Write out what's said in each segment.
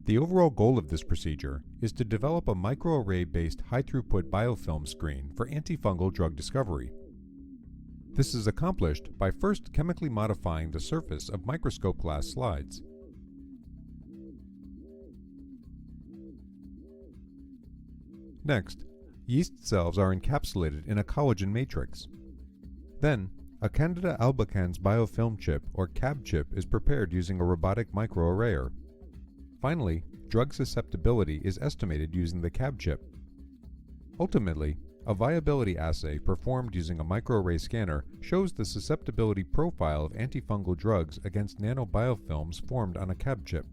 The overall goal of this procedure is to develop a microarray-based high-throughput biofilm screen for antifungal drug discovery. This is accomplished by first chemically modifying the surface of microscope glass slides. Next, yeast cells are encapsulated in a collagen matrix. Then, a Candida albicans biofilm chip or CaBChip is prepared using a robotic microarrayer. Finally, drug susceptibility is estimated using the CaBChip. Ultimately, a viability assay performed using a microarray scanner shows the susceptibility profile of antifungal drugs against nano-biofilms formed on a CaBChip.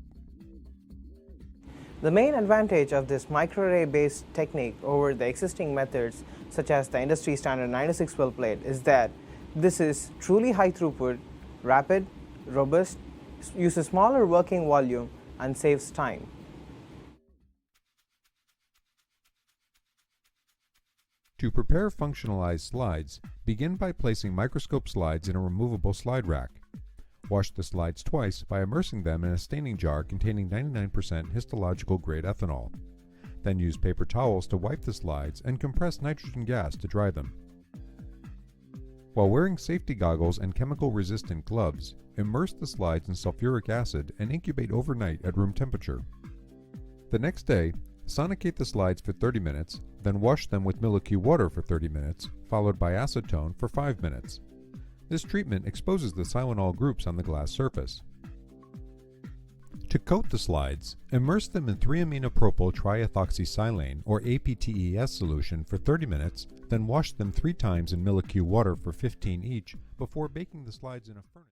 The main advantage of this microarray-based technique over the existing methods, such as the industry standard 96-well plate, is that this is truly high throughput, rapid, robust, uses smaller working volume, and saves time. To prepare functionalized slides, begin by placing microscope slides in a removable slide rack. Wash the slides twice by immersing them in a staining jar containing 99% histological grade ethanol. Then use paper towels to wipe the slides and compress nitrogen gas to dry them. While wearing safety goggles and chemical-resistant gloves, immerse the slides in sulfuric acid and incubate overnight at room temperature. The next day, sonicate the slides for 30 minutes, then wash them with milk water for 30 minutes, followed by acetone for 5 minutes. This treatment exposes the silanol groups on the glass surface. To coat the slides, immerse them in 3-aminopropyl triethoxysilane or APTES solution for 30 minutes, then wash them 3 times in milk water for 15 each before baking the slides in a furnace.